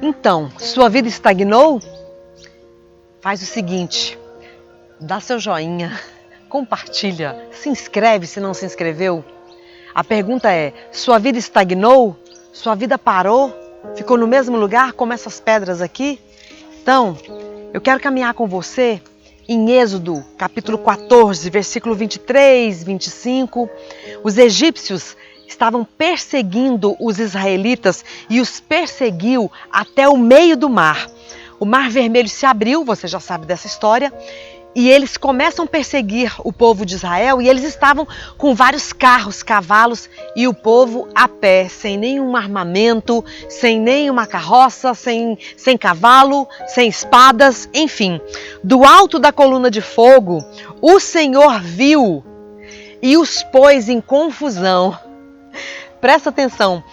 Então, sua vida estagnou? Faz o seguinte, dá seu joinha, compartilha, se inscreve se não se inscreveu. A pergunta é, sua vida estagnou? Sua vida parou? Ficou no mesmo lugar como essas pedras aqui? Então, eu quero caminhar com você em Êxodo, capítulo 14, versículo 23, 25. Os egípcios estavam perseguindo os israelitas e os perseguiu até o meio do mar. O Mar Vermelho se abriu, você já sabe dessa história, e eles começam a perseguir o povo de Israel e eles estavam com vários carros, cavalos e o povo a pé, sem nenhum armamento, sem nenhuma carroça, sem cavalo, sem espadas, enfim. Do alto da coluna de fogo, o Senhor viu e os pôs em confusão. Presta atenção,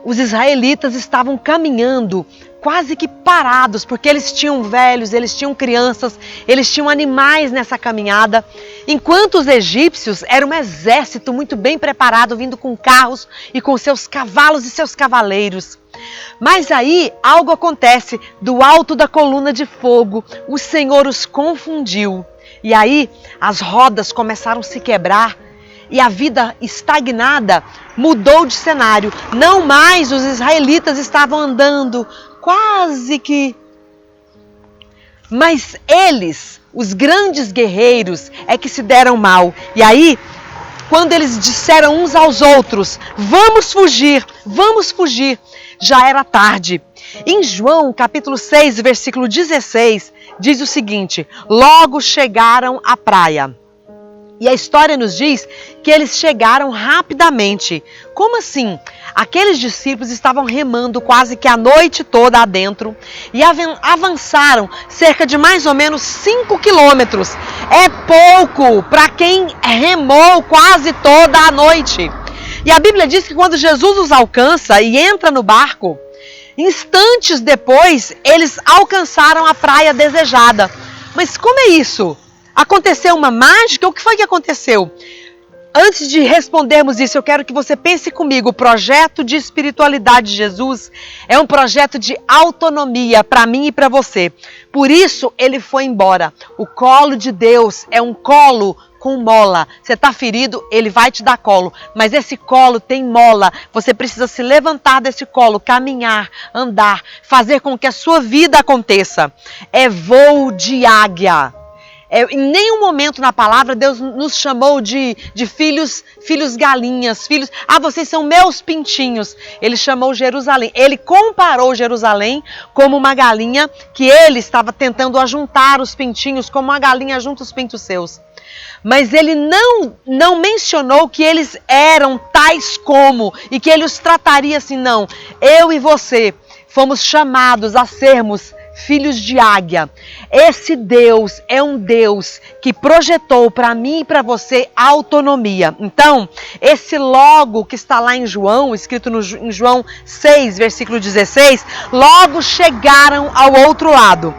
os israelitas estavam caminhando quase que parados, porque eles tinham velhos, eles tinham crianças, eles tinham animais nessa caminhada, enquanto os egípcios eram um exército muito bem preparado, vindo com carros e com seus cavalos e seus cavaleiros. Mas aí algo acontece, do alto da coluna de fogo, o Senhor os confundiu, e aí as rodas começaram a se quebrar, e a vida estagnada mudou de cenário. Não mais os israelitas estavam andando quase que... Mas eles, os grandes guerreiros, é que se deram mal. E aí, quando eles disseram uns aos outros, vamos fugir, já era tarde. Em João, capítulo 6, versículo 16, diz o seguinte, logo chegaram à praia. E a história nos diz que eles chegaram rapidamente. Como assim? Aqueles discípulos estavam remando quase que a noite toda adentro e avançaram cerca de mais ou menos 5 quilômetros. É pouco para quem remou quase toda a noite. E a Bíblia diz que quando Jesus os alcança e entra no barco, instantes depois eles alcançaram a praia desejada. Mas como é isso? Aconteceu uma mágica? O que foi que aconteceu? Antes de respondermos isso, eu quero que você pense comigo. O projeto de espiritualidade de Jesus é um projeto de autonomia para mim e para você. Por isso, ele foi embora. O colo de Deus é um colo com mola. Você está ferido, ele vai te dar colo. Mas esse colo tem mola. Você precisa se levantar desse colo, caminhar, andar, fazer com que a sua vida aconteça. É voo de águia. Em nenhum momento na palavra Deus nos chamou de filhos galinhas, filhos, vocês são meus pintinhos. Ele chamou Jerusalém, ele comparou Jerusalém como uma galinha que ele estava tentando ajuntar os pintinhos, como uma galinha junta os pintos seus. Mas ele não mencionou que eles eram tais como e que ele os trataria assim, não. Eu e você fomos chamados a sermos filhos de águia. Esse Deus é um Deus que projetou para mim e para você autonomia. Então, esse logo que está lá em João, escrito em João 6, versículo 16, logo chegaram ao outro lado.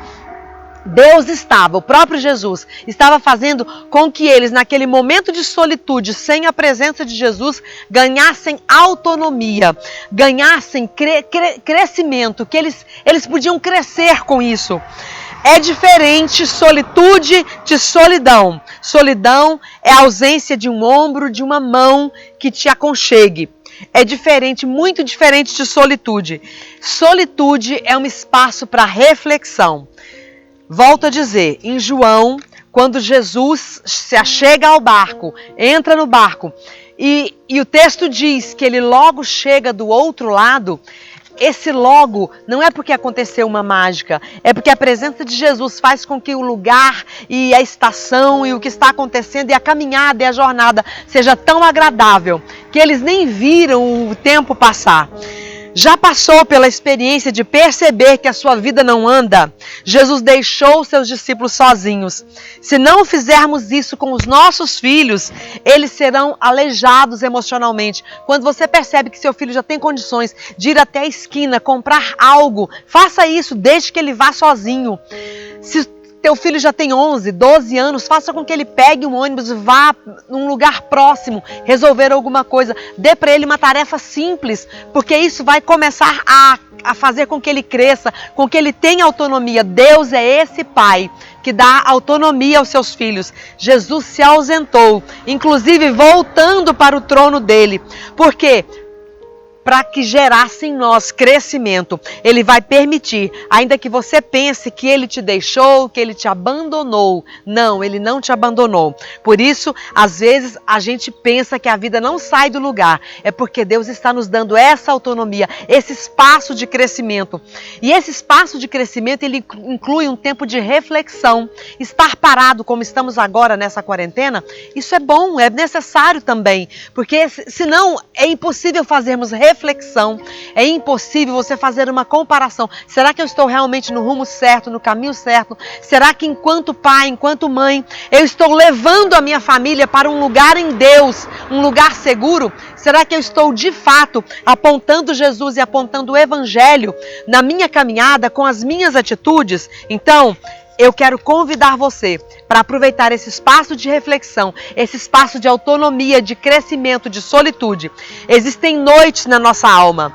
Deus estava, o próprio Jesus, estava fazendo com que eles, naquele momento de solitude, sem a presença de Jesus, ganhassem autonomia, ganhassem crescimento, que eles podiam crescer com isso. É diferente solitude de solidão. Solidão é a ausência de um ombro, de uma mão que te aconchegue. É diferente, muito diferente de solitude. Solitude é um espaço para reflexão. Volto a dizer, em João, quando Jesus se achega ao barco, entra no barco, e o texto diz que ele logo chega do outro lado, esse logo não é porque aconteceu uma mágica, é porque a presença de Jesus faz com que o lugar e a estação e o que está acontecendo e a caminhada e a jornada seja tão agradável, que eles nem viram o tempo passar. Já passou pela experiência de perceber que a sua vida não anda? Jesus deixou seus discípulos sozinhos. Se não fizermos isso com os nossos filhos, eles serão aleijados emocionalmente. Quando você percebe que seu filho já tem condições de ir até a esquina, comprar algo, faça isso, deixe que ele vá sozinho. teu filho já tem 11, 12 anos, faça com que ele pegue um ônibus e vá num lugar próximo resolver alguma coisa. Dê para ele uma tarefa simples, porque isso vai começar a fazer com que ele cresça, com que ele tenha autonomia. Deus é esse pai que dá autonomia aos seus filhos. Jesus se ausentou, inclusive voltando para o trono dele. Por quê? Para que gerasse em nós crescimento. Ele vai permitir, ainda que você pense que ele te deixou, que ele te abandonou. Não, ele não te abandonou. Por isso, às vezes, a gente pensa que a vida não sai do lugar. É porque Deus está nos dando essa autonomia, esse espaço de crescimento. E esse espaço de crescimento, ele inclui um tempo de reflexão. Estar parado, como estamos agora nessa quarentena, isso é bom, é necessário também. Porque senão é impossível fazermos reflexão. É impossível você fazer uma comparação. Será que eu estou realmente no rumo certo, no caminho certo? Será que enquanto pai, enquanto mãe, eu estou levando a minha família para um lugar em Deus, um lugar seguro? Será que eu estou de fato apontando Jesus e apontando o Evangelho na minha caminhada com as minhas atitudes? Então, eu quero convidar você para aproveitar esse espaço de reflexão, esse espaço de autonomia, de crescimento, de solitude. Existem noites na nossa alma.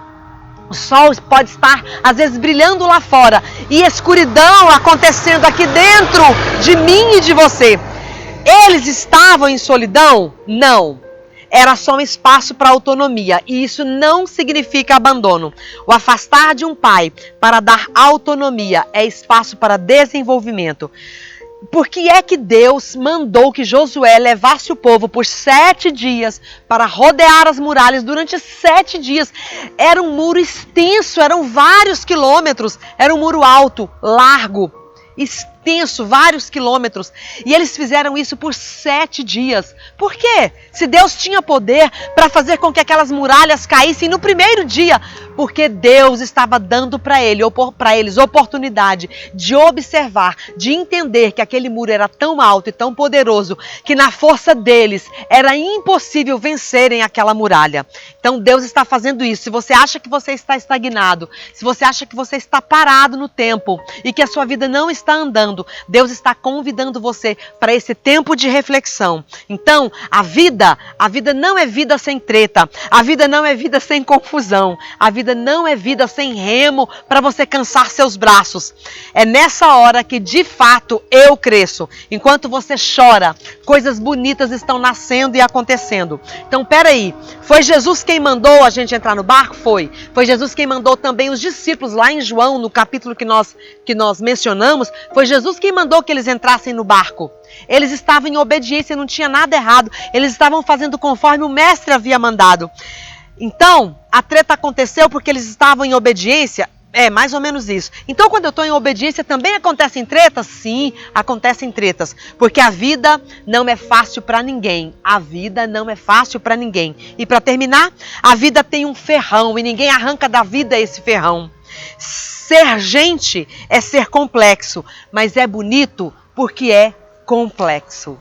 O sol pode estar, às vezes, brilhando lá fora e escuridão acontecendo aqui dentro de mim e de você. Eles estavam em solidão? Não. Era só um espaço para autonomia e isso não significa abandono. O afastar de um pai para dar autonomia é espaço para desenvolvimento. Por que é que Deus mandou que Josué levasse o povo por 7 dias para rodear as muralhas durante 7 dias? Era um muro extenso, eram vários quilômetros, era um muro alto, largo, extenso, vários quilômetros. E eles fizeram isso por 7 dias. Por quê? Se Deus tinha poder para fazer com que aquelas muralhas caíssem no primeiro dia, porque Deus estava dando para eles oportunidade de observar, de entender que aquele muro era tão alto e tão poderoso que na força deles era impossível vencerem aquela muralha. Então Deus está fazendo isso. Se você acha que você está estagnado, se você acha que você está parado no tempo e que a sua vida não está andando, Deus está convidando você para esse tempo de reflexão. Então, a vida não é vida sem treta, a vida não é vida sem confusão, a vida não é vida sem remo para você cansar seus braços. É nessa hora que, de fato, eu cresço. Enquanto você chora, coisas bonitas estão nascendo e acontecendo. Então, peraí, foi Jesus quem mandou a gente entrar no barco? Foi. Foi Jesus quem mandou também os discípulos lá em João, no capítulo que nós mencionamos, foi Jesus quem mandou que eles entrassem no barco. Eles estavam em obediência, não tinha nada errado. Eles estavam fazendo conforme o mestre havia mandado. Então, a treta aconteceu porque eles estavam em obediência? É, mais ou menos isso. Então, quando eu estou em obediência, também acontecem tretas? Sim, acontecem tretas. Porque a vida não é fácil para ninguém. A vida não é fácil para ninguém. E para terminar, a vida tem um ferrão e ninguém arranca da vida esse ferrão. Ser gente é ser complexo, mas é bonito porque é complexo.